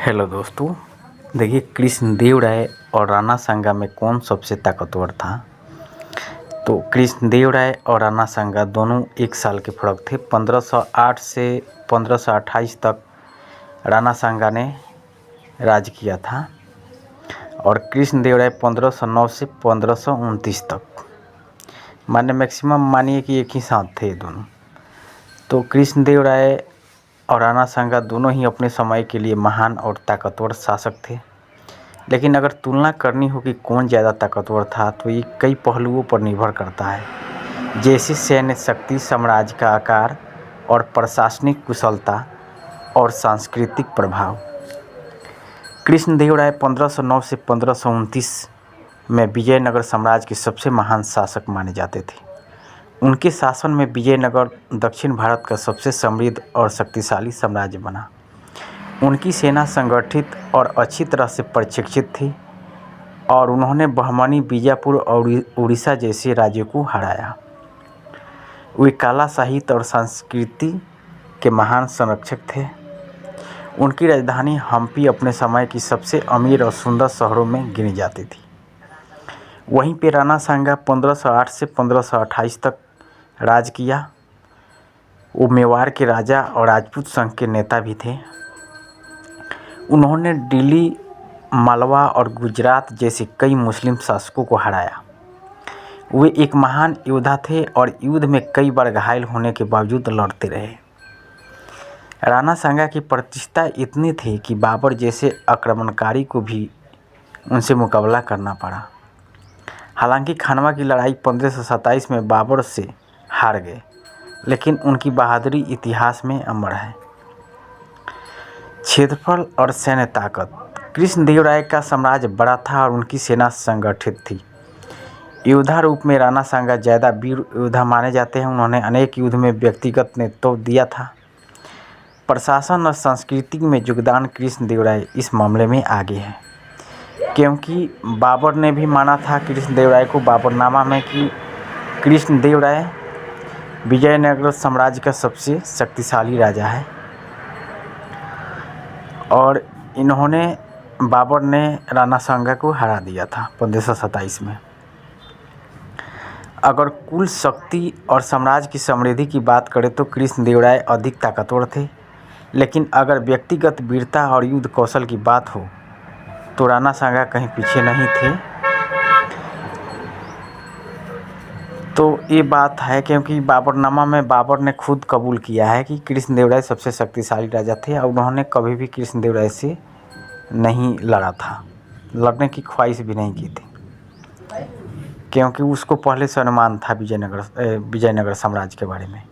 Hello दोस्तों, देखिए कृष्णदेव राय और राणा सांगा में कौन सबसे ताकतवर था। तो कृष्णदेव राय और राणा सांगा दोनों एक साल के फर्क थे। 1508 से 1528 तक राणा सांगा ने राज किया था और कृष्णदेव राय 1509 से 1529 तक, माने मैक्सिमम मानिए कि एक ही साथ थे दोनों। तो कृष्णदेव राय और राणा सांगा दोनों ही अपने समय के लिए महान और ताकतवर शासक थे। लेकिन अगर तुलना करनी हो कि कौन ज़्यादा ताकतवर था तो ये कई पहलुओं पर निर्भर करता है, जैसे सैन्य शक्ति, साम्राज्य का आकार और प्रशासनिक कुशलता और सांस्कृतिक प्रभाव। कृष्णदेव राय 1509 से 1529 में विजयनगर साम्राज्य के सबसे महान शासक माने जाते थे। उनके शासन में विजयनगर दक्षिण भारत का सबसे समृद्ध और शक्तिशाली साम्राज्य बना। उनकी सेना संगठित और अच्छी तरह से प्रशिक्षित थी और उन्होंने बहमनी, बीजापुर और उड़ीसा जैसे राज्यों को हराया। वे कला, साहित्य और संस्कृति के महान संरक्षक थे। उनकी राजधानी हम्पी अपने समय की सबसे अमीर और सुंदर शहरों में गिनी जाती थी। वहीं पे राणा सांगा 1508 से 1528 तक राज किया। वो मेवाड़ के राजा और राजपूत संघ के नेता भी थे। उन्होंने दिल्ली, मालवा और गुजरात जैसे कई मुस्लिम शासकों को हराया। वे एक महान योद्धा थे और युद्ध में कई बार घायल होने के बावजूद लड़ते रहे। राणा सांगा की प्रतिष्ठा इतनी थी कि बाबर जैसे आक्रमणकारी को भी उनसे मुकाबला करना पड़ा। हालांकि खानवा की लड़ाई 1527 में बाबर से हार गए, लेकिन उनकी बहादुरी इतिहास में अमर है। क्षेत्रफल और सैन्य ताकत। कृष्णदेव राय का साम्राज्य बड़ा था और उनकी सेना संगठित थी। योद्धा रूप में राणा सांगा ज़्यादा वीर योद्धा माने जाते हैं। उन्होंने अनेक युद्ध में व्यक्तिगत नेतृत्व दिया था। प्रशासन और संस्कृति में योगदान कृष्णदेव राय इस मामले में आगे है, क्योंकि बाबर ने भी माना था कृष्णदेव राय को बाबरनामा में कि कृष्णदेव राय विजयनगर साम्राज्य का सबसे शक्तिशाली राजा है। और बाबर ने राणा सांगा को हरा दिया था 1527 में। अगर कुल शक्ति और साम्राज्य की समृद्धि की बात करें तो कृष्णदेव राय अधिक ताकतवर थे, लेकिन अगर व्यक्तिगत वीरता और युद्ध कौशल की बात हो तो राणा सांगा कहीं पीछे नहीं थे। तो ये बात है क्योंकि बाबरनामा में बाबर ने खुद कबूल किया है कि कृष्णदेव राय सबसे शक्तिशाली राजा थे और उन्होंने कभी भी कृष्णदेव राय से नहीं लड़ा था, लड़ने की ख्वाहिश भी नहीं की थी, क्योंकि उसको पहले से अनुमान था विजयनगर साम्राज्य के बारे में।